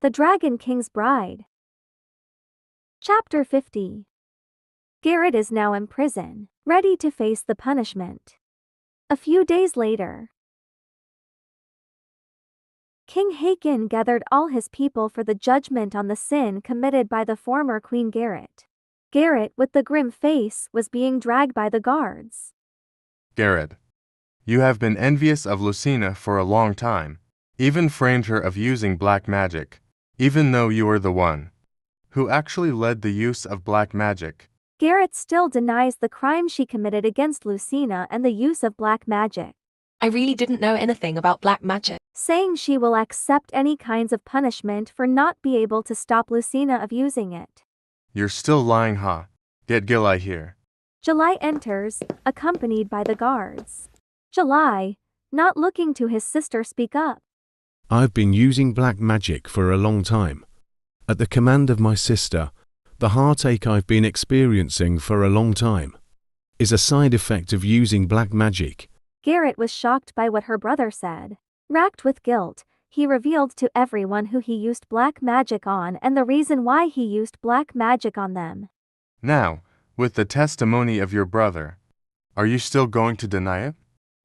The Dragon King's Bride. Chapter 50. Garrett is now in prison, ready to face the punishment. A few days later, King Haakon gathered all his people for the judgment on the sin committed by the former Queen Garrett. Garrett, with the grim face, was being dragged by the guards. Garrett, you have been envious of Lucina for a long time, even framed her of using black magic, even though you are the one who actually led the use of black magic. Garrett still denies the crime she committed against Lucina and the use of black magic, I really didn't know anything about black magic. saying she will accept any kinds of punishment for not be able to stop Lucina of using it. You're still lying, huh? Get Gilai here. July enters, accompanied by the guards. July, not looking to his sister, speak up. I've been using black magic for a long time. At the command of my sister, the heartache I've been experiencing for a long time is a side effect of using black magic. Garrett was shocked by what her brother said. Racked with guilt, he revealed to everyone who he used black magic on and the reason why he used black magic on them. Now, with the testimony of your brother, are you still going to deny it?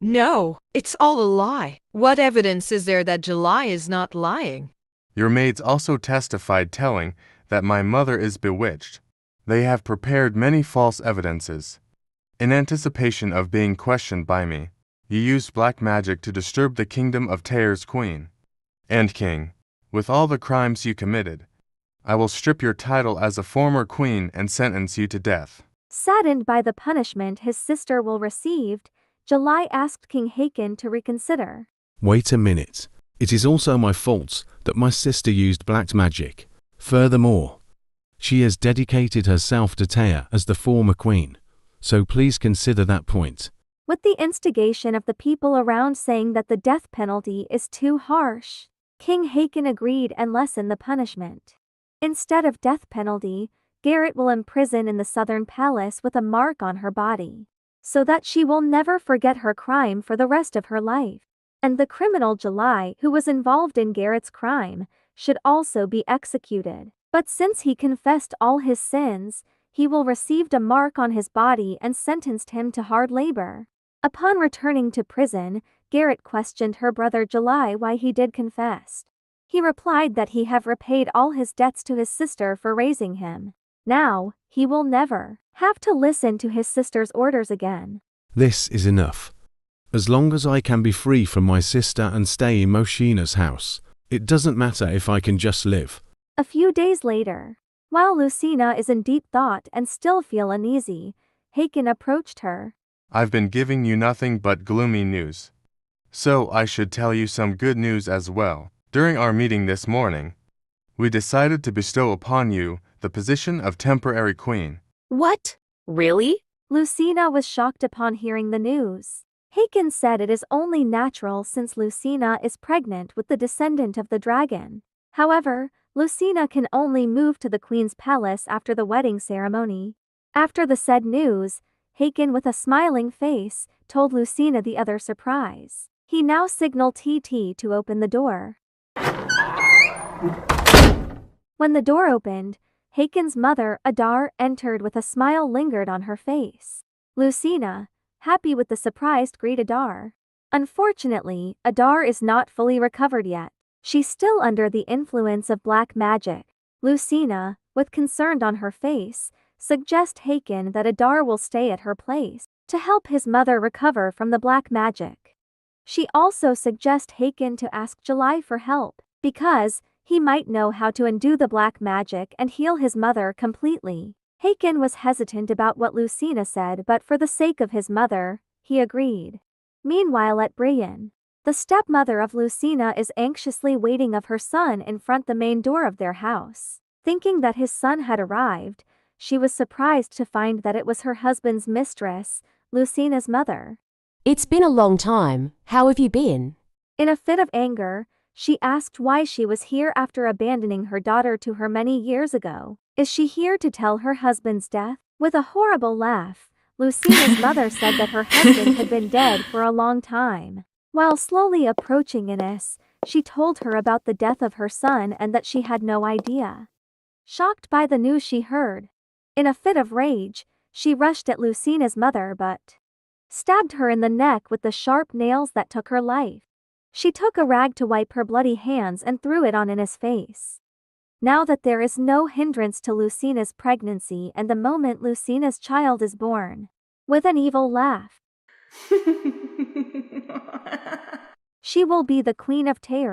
No, it's all a lie. What evidence is there that July is not lying? Your maids also testified, telling that my mother is bewitched. They have prepared many false evidences. In anticipation of being questioned by me, you used black magic to disturb the kingdom of Tyre's queen and king. With all the crimes you committed, I will strip your title as a former queen and sentence you to death. Saddened by the punishment his sister will receive, July asked King Haakon to reconsider. Wait a minute. It is also my fault that my sister used black magic. Furthermore, she has dedicated herself to Tyre as the former queen, so please consider that point. With the instigation of the people around saying that the death penalty is too harsh, King Haakon agreed and lessened the punishment. Instead of death penalty, Garrett will imprison in the southern palace with a mark on her body, so that she will never forget her crime for the rest of her life. And the criminal July, who was involved in Garrett's crime, should also be executed. But since he confessed all his sins, he will receive a mark on his body and sentenced him to hard labor. Upon returning to prison, Garrett questioned her brother July why he did confess. He replied that he have repaid all his debts to his sister for raising him. Now, he will never have to listen to his sister's orders again. This is enough. As long as I can be free from my sister and stay in Lucina's house, it doesn't matter if I can just live. A few days later, while Lucina is in deep thought and still feel uneasy, Haakon approached her. I've been giving you nothing but gloomy news, so I should tell you some good news as well. During our meeting this morning, we decided to bestow upon you the position of temporary queen. What? Really? Lucina was shocked upon hearing the news. Haakon said it is only natural since Lucina is pregnant with the descendant of the dragon. However, Lucina can only move to the queen's palace after the wedding ceremony. After the said news, Haakon, with a smiling face, told Lucina the other surprise. He now signaled TT to open the door. When the door opened, Haakon's mother, Adar, entered with a smile lingered on her face. Lucina, happy with the surprise, greeted Adar. Unfortunately, Adar is not fully recovered yet. She's still under the influence of black magic. Lucina, with concern on her face, suggests Haakon that Adar will stay at her place to help his mother recover from the black magic. She also suggests Haakon to ask July for help, because he might know how to undo the black magic and heal his mother completely. Haakon was hesitant about what Lucina said, but for the sake of his mother, he agreed. Meanwhile at Brienne, the stepmother of Lucina is anxiously waiting of her son in front the main door of their house. Thinking that his son had arrived, she was surprised to find that it was her husband's mistress, Lucina's mother. It's been a long time. How have you been? In a fit of anger, she asked why she was here after abandoning her daughter to her many years ago. Is she here to tell her husband's death? With a horrible laugh, Lucina's mother said that her husband had been dead for a long time. While slowly approaching Ines, She told her about the death of her son and that she had no idea. Shocked by the news she heard, in a fit of rage, she rushed at Lucina's mother but stabbed her in the neck with the sharp nails that took her life. She took a rag to wipe her bloody hands and threw it on Ina's face. Now that there is no hindrance to Lucina's pregnancy and the moment Lucina's child is born, with an evil laugh, she will be the queen of terror.